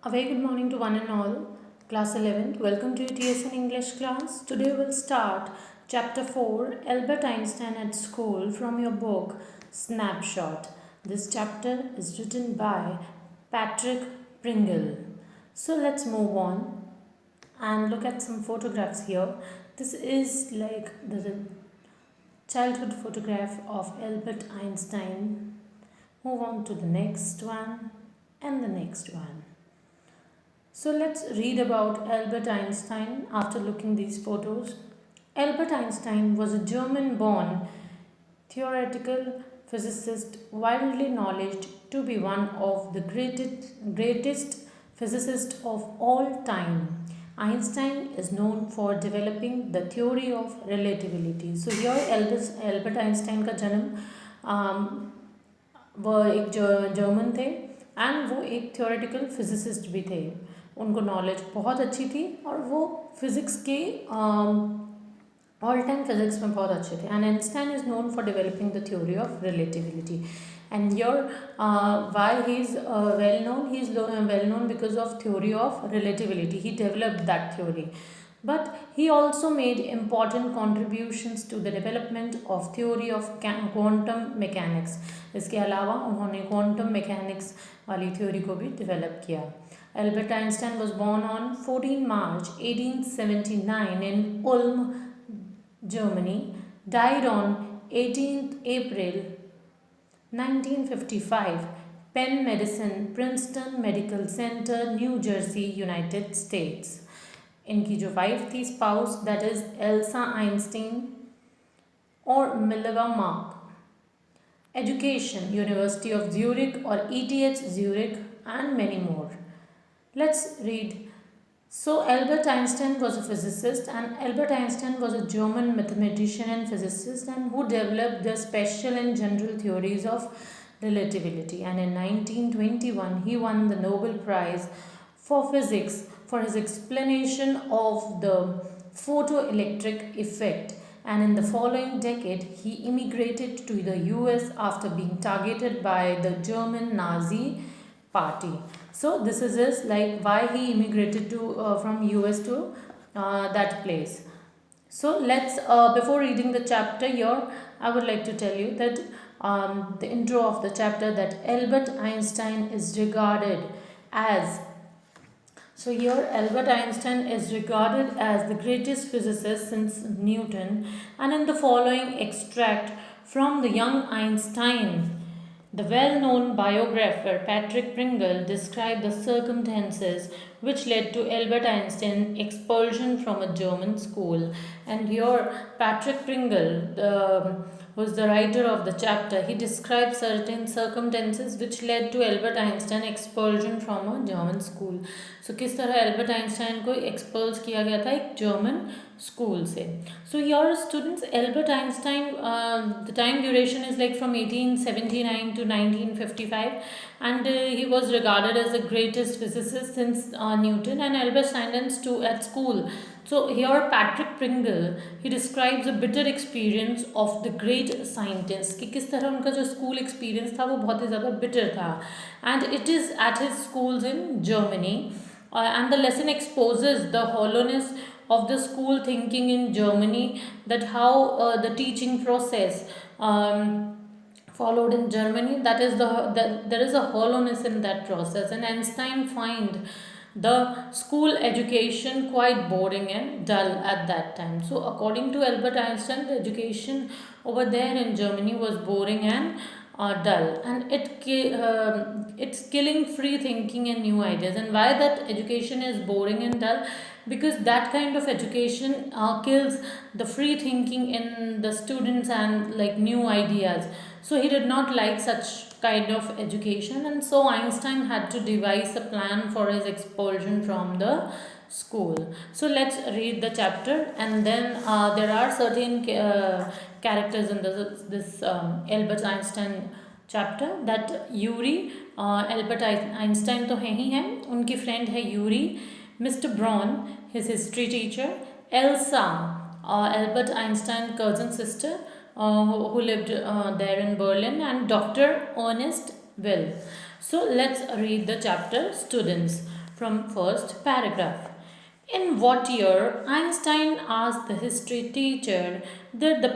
A very good morning to one and all. Class 11th, welcome to your TSN English class. Today we'll start Chapter 4, Albert Einstein at School, from your book Snapshot. This chapter is written by Patrick Pringle. So let's move on and look at some photographs here. This is like the childhood photograph of Albert Einstein. Move on to the next one and the next one. So let's read about Albert Einstein after looking these photos. Albert Einstein was a German-born theoretical physicist widely acknowledged to be one of the greatest physicists of all time. Einstein is known for developing the theory of relativity. So here Albert Einstein का जन्म वह एक German थे and वो एक theoretical physicist भी थे. उनको नॉलेज बहुत अच्छी थी और वो फिज़िक्स के ऑल टाइम फिज़िक्स में बहुत अच्छे थे. And Einstein is known for developing the theory of relativity. And your why he is well known, he is well known because of theory of relativity. He developed that theory. But he also made important contributions to the development of theory of quantum mechanics. इसके अलावा उन्होंने quantum mechanics वाली theory को भी develop किया. Albert Einstein was born on 14 March 1879 in Ulm, Germany. Died on 18th April 1955. Penn Medicine, Princeton Medical Center, New Jersey, United States. इनकी जो wife थी spouse that is Elsa Einstein और मिलवा mark. Education university of Zurich और ETH Zurich and many more. Let's read. So Albert Einstein was a physicist, and Albert Einstein was a German mathematician and physicist and who developed the special and general theories of relativity. And in 1921 he won the Nobel Prize for Physics for his explanation of the photoelectric effect. And in the following decade he immigrated to the US after being targeted by the German Nazi party. So this is his, like, why he immigrated to from US to that place. So let's before reading the chapter here, I would like to tell you that the intro of the chapter, that Albert Einstein is regarded as, so here Albert Einstein is regarded as the greatest physicist since Newton. And in the following extract from the young Einstein, the well-known biographer Patrick Pringle described the circumstances which led to Albert Einstein's expulsion from a German school. And here Patrick Pringle, who is the writer of the chapter, he describes certain circumstances which led to Albert Einstein expulsion from a German school. So किस तरह Albert Einstein को expulse किया गया था एक German school से. So here students, Albert Einstein, the time duration is like from 1879 to 1955, and he was regarded as the greatest physicist since Newton. And Albert Einstein too at school. So here Patrick Pringle, he describes a bitter experience of the great scientist, कि किस तरह उनका जो school experience था वो बहुत ही ज़्यादा bitter था. And it is at his schools in Germany, and the lesson exposes the hollowness of the school thinking in Germany, that how the teaching process followed in Germany, that is there is a hollowness in that process. And Einstein find the school education quite boring and dull at that time. So according to Albert Einstein, the education over there in Germany was boring and dull, and it's killing free thinking and new ideas. And why that education is boring and dull? Because that kind of education kills the free thinking in the students and like new ideas. So he did not like such kind of education, and so Einstein had to devise a plan for his expulsion from the school. So let's read the chapter, and then there are certain characters in this Albert Einstein chapter. That Yuri, Albert Einstein तो है ही है, उनकी friend है Yuri, Mr. Braun, his history teacher, Elsa, Albert Einstein's cousin sister, who lived there in Berlin, and Dr. Ernest Will. So let's read the chapter, students. from first paragraph. In what year Einstein asked the history teacher that the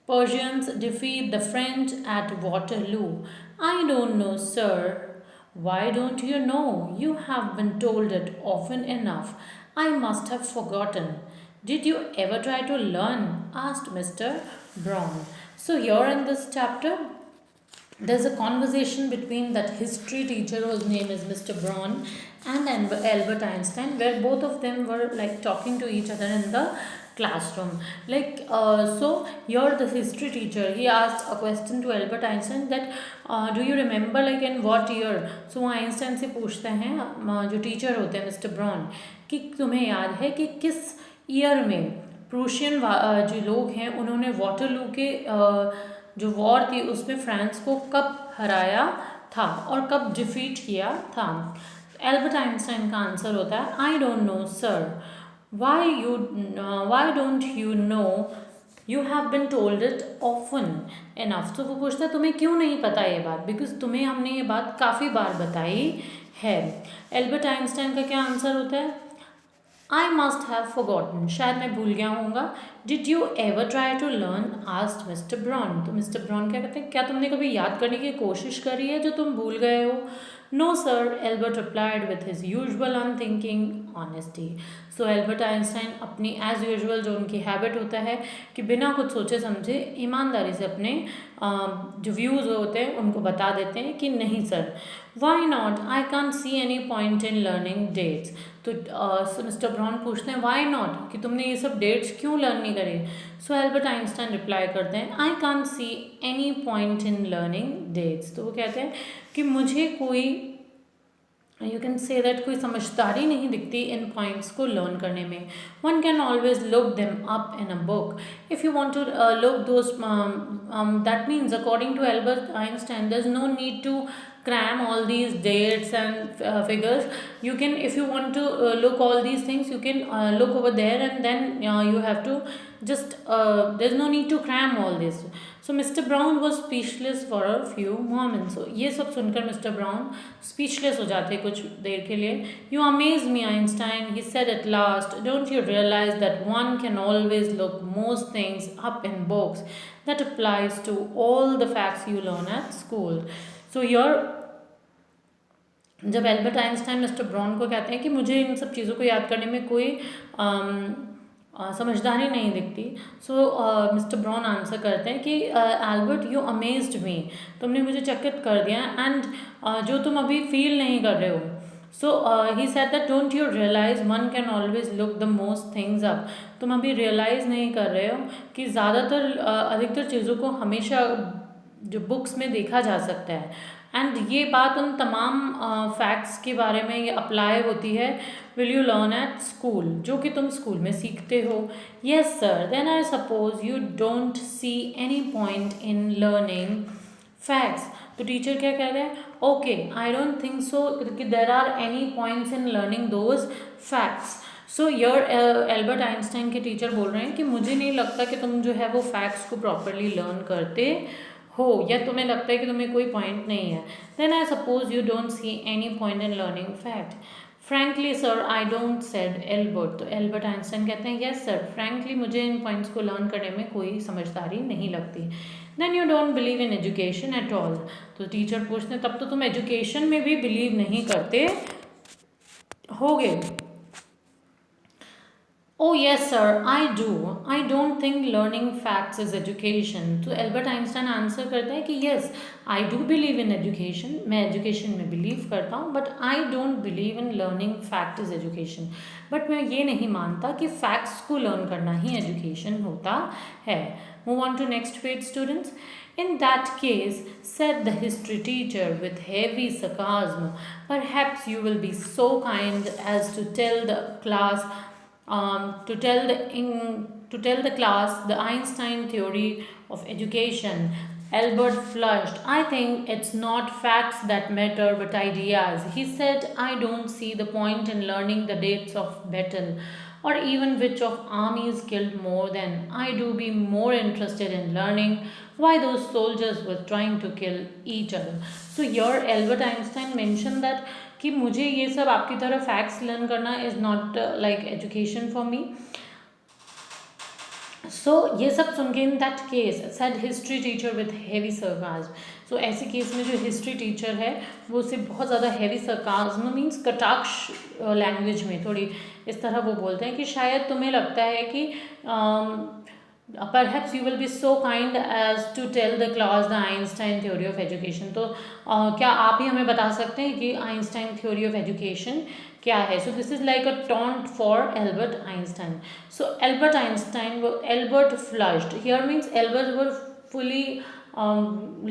Persians defeat the French at Waterloo? I don't know, sir. Why don't you know? You have been told it often enough. I must have forgotten. Did you ever try to learn? Asked Mr. Brown. So, here in this chapter, there's a conversation between that history teacher whose name is Mr. Braun and Albert Einstein, where both of them were like talking to each other in the classroom. So here the history teacher, he asked a question to Albert Einstein that do you remember like in what year? So वो Einstein से पूछते हैं जो teacher होते हैं mister brown कि तुम्हें याद है कि किस ईयर में प्रूशियन जो लोग हैं उन्होंने वाटरलू के जो वॉर थी उसमें फ्रांस को कब हराया था और कब डिफीट किया था. एल्बर्ट आइंस्टाइन का आंसर होता है आई don't no sir. Why don't you know? You have been told it often enough. तो वो पूछता है तुम्हें क्यों नहीं पता ये बात, बिकॉज तुम्हें हमने ये बात काफ़ी बार बताई है. एल्बर्ट आइंस्टाइन का क्या आंसर होता है? आई मस्ट हैव फॉरगॉटन, शायद मैं भूल गया होऊंगा. Did you ever try to learn? Asked mister Brown. तो मिस्टर ब्राउन क्या कहते हैं, क्या तुमने कभी याद करने की कोशिश करी है जो तुम भूल गए हो? No sir, Albert replied with his usual unthinking honesty. So Albert Einstein अपनी एज यूजुअल जो उनकी हैबिट होता है कि बिना कुछ सोचे समझे ईमानदारी से अपने जो व्यूज़ होते हैं उनको बता देते हैं कि नहीं sir. Why not? I can't see any point in learning dates. तो मिस्टर ब्राउन पूछते हैं वाई नॉट, कि तुमने ये सब डेट्स क्यों लर्न नहीं करे? सो एल्बर्ट आइंस्टाइन रिप्लाई करते हैं I can't see any point in learning dates. तो वो कहते हैं कि मुझे कोई यू कैन से दैट कोई समझदारी नहीं दिखती इन पॉइंट्स को लर्न करने में. One can always look them up in a book if you want to look those. That means according to Albert Einstein there is no need to cram all these dates and figures. You can, if you want to look all these things, you can look over there and then you have to just there's no need to cram all this. So Mr. Brown was speechless for a few moments. So ये सब सुनकर mister brown speechless हो जाते कुछ देर के लिए. You amaze me, Einstein, he said at last. Don't you realize that one can always look most things up in books? That applies to all the facts you learn at school. So here जब Albert Einstein mister brown को कहते हैं कि मुझे इन सब चीज़ों को याद करने में कोई समझदारी नहीं दिखती, सो मिस्टर ब्राउन आंसर करते हैं कि एल्बर्ट यू अमेज्ड मी, तुमने मुझे चकित कर दिया एंड जो तुम अभी फील नहीं कर रहे हो. So he said that don't you realize one can always look the most things up. तुम अभी रियलाइज़ नहीं कर रहे हो कि ज़्यादातर अधिकतर चीज़ों को हमेशा जो बुक्स में देखा जा सकता है. एंड ये बात उन तमाम फैक्ट्स के बारे में ये अप्लाई होती है will you learn at school, जो कि तुम स्कूल में सीखते हो. Yes sir, then I suppose you don't see any point in learning facts. तो टीचर क्या कह रहे हैं, okay I don't think so कि there are any points in learning those facts. So your Albert Einstein के teacher बोल रहे हैं कि मुझे नहीं लगता कि तुम जो है वो फैक्ट्स को प्रॉपरली लर्न करते हो, या तुम्हें लगता है कि तुम्हें कोई पॉइंट नहीं है. Then I suppose you don't see any point in learning fact. Frankly sir I don't, said Albert. तो एल्बर्ट आइंस्टाइन कहते हैं यस सर, फ्रैंकली मुझे इन पॉइंट्स को लर्न करने में कोई समझदारी नहीं लगती. Then you don't believe in education at all. तो टीचर पूछते हैं तब तो तुम एजुकेशन में भी बिलीव नहीं करते होगे. Oh yes sir, I do. I don't think learning facts is education. तो एल्बर्ट आइंस्टाइन आंसर करता है कि yes, I do believe in education. मैं एजुकेशन में बिलीव करता हूँ, but I don't believe in learning fact is education. But मैं ये नहीं मानता कि फैक्ट्स को लर्न करना ही एजुकेशन होता है. Move on to next page students. In that case, said the history teacher with heavy sarcasm, perhaps you will be so kind as to tell the class to tell the class the Einstein theory of education Albert flushed. I think it's not facts that matter but ideas. He said, I don't see the point in learning the dates of battle or even which of armies killed more than I do be more interested in learning why those soldiers were trying to kill each other. So here Albert Einstein mentioned that कि मुझे ये सब आपकी तरह facts learn करना is not like education for me. So ये सब सुन के in that case said history teacher with heavy sarcasm. So ऐसे केस में जो हिस्ट्री टीचर है वो उसे बहुत ज़्यादा हैवी सरकाज्म मीन्स कटाक्ष लैंग्वेज में थोड़ी इस तरह वो बोलते हैं कि शायद तुम्हें लगता है कि perhaps you will be so kind as to tell the class the Einstein theory of education. तो क्या आप ही हमें बता सकते हैं कि आइंस्टाइन थ्योरी ऑफ एजुकेशन क्या है. So this is like a taunt for Albert Einstein. So Albert Einstein Albert flushed here means Albert were fully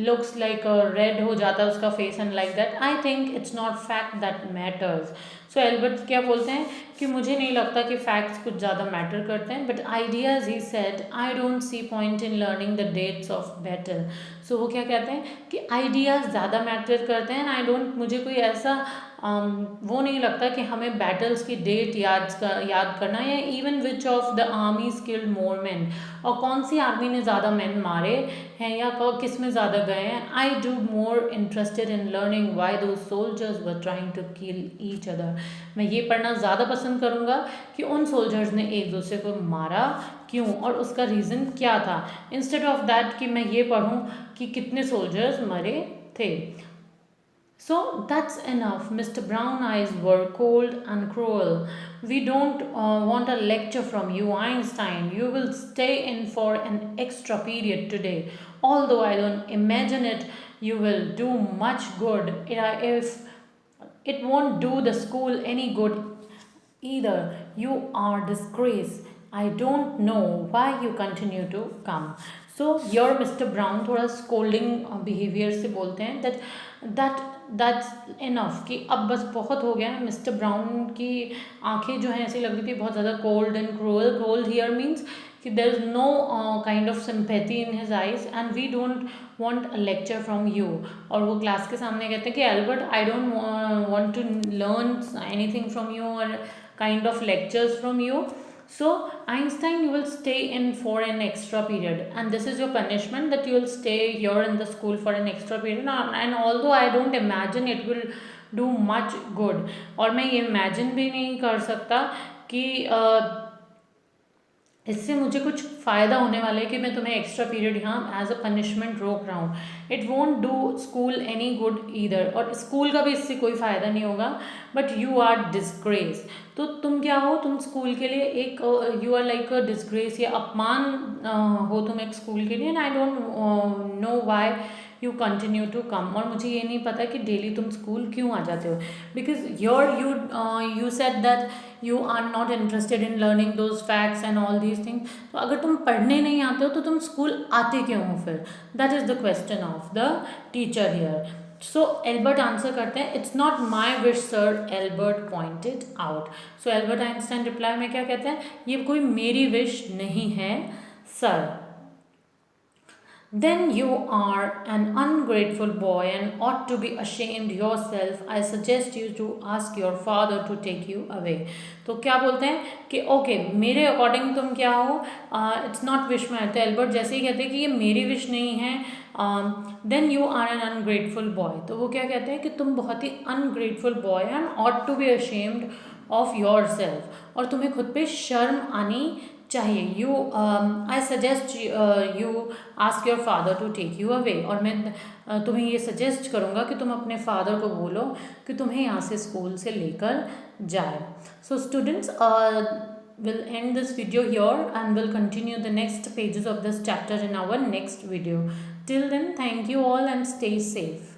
looks like red हो जाता है उसका face and like that I think it's not fact that matters. So Albert क्या बोलते हैं कि मुझे नहीं लगता कि फैक्ट्स कुछ ज़्यादा मैटर करते हैं but ideas he said I don't see point in learning the dates of battle. So वो क्या कहते हैं कि आइडियाज़ ज़्यादा मैटर करते हैं. आई डोंट मुझे कोई ऐसा वो नहीं लगता कि हमें बैटल्स की डेट याद करना या even which of the army skilled more man और कौन सी आर्मी ने ज़्यादा मैन मारे हैं या किस में ज़्यादा गए हैं. I do more interested in learning why those soldiers were trying to kill each other. मैं ये पढ़ना ज़्यादा पसंद करूँगा कि उन सोल्जर्स ने एक दूसरे को मारा क्यों और उसका रीज़न क्या था इंस्टेड ऑफ दैट कि मैं ये पढ़ूँ कि कितने सोल्जर्स मरे थे. So that's enough. Mr. Brown eyes were cold and cruel. We don't want a lecture from you, Einstein. You will stay in for an extra period today. Although I don't imagine you will do much good. If it won't do the school any good either. You are disgrace. I don't know why you continue to come. So your Mr. Brown थोड़ा scolding behavior से बोलते हैं that's enough कि अब बस बहुत हो गया. मिस्टर ब्राउन की आंखें जो हैं ऐसी लग रही थी बहुत ज़्यादा cold and cruel. Cold here means कि there is no kind of sympathy in his eyes and we don't want a lecture from you. और वो क्लास के सामने कहते हैं कि Albert I don't want to learn anything from you और kind of lectures from you. So Einstein, you will stay in for an extra period and this is your punishment that you will stay here in the school for an extra period. And although I don't imagine it will do much good और मैं ये imagine भी नहीं कर सकता कि इससे मुझे कुछ फ़ायदा होने वाला है कि मैं तुम्हें एक्स्ट्रा पीरियड यहाँ एज अ पनिशमेंट रोक रहा हूँ. It won't do school any good either और स्कूल का भी इससे कोई फ़ायदा नहीं होगा. But you are disgrace. तो तुम क्या हो, तुम स्कूल के लिए एक you are like a disgrace या अपमान हो तुम एक स्कूल के लिए. And I don't know why you continue to come. और मुझे ये नहीं पता कि डेली तुम स्कूल क्यों आ जाते हो because you said that you are not interested in learning those facts and all these things. तो अगर तुम पढ़ने नहीं आते हो तो तुम स्कूल आते क्यों हो फिर. That is the question of the teacher here. So Albert answer करते हैं it's not my wish sir Albert pointed out. So Albert Einstein reply में क्या कहते हैं, ये कोई मेरी विश नहीं है sir. Then you are an ungrateful boy and ought to be ashamed yourself. I suggest you to ask your father to take you away. तो क्या बोलते हैं कि ओके मेरे अकॉर्डिंग तुम क्या हो, इट्स नॉट विश माई. तो एल्बर्ट जैसे ही कहते हैं कि ये मेरी विश नहीं है, then you are an ungrateful boy. तो वो क्या कहते हैं कि तुम बहुत ही ungrateful boy and ought to be ashamed of yourself. और तुम्हें खुद पे शर्म आनी चाहिए. You I suggest you ask your father to take you away. और मैं तुम्हें ये सजेस्ट करूँगा कि तुम अपने फादर को बोलो कि तुम्हें यहाँ से स्कूल से लेकर जाए. So students will end this video here and will continue the next pages of this chapter in our next video. Till then, thank you all and stay safe.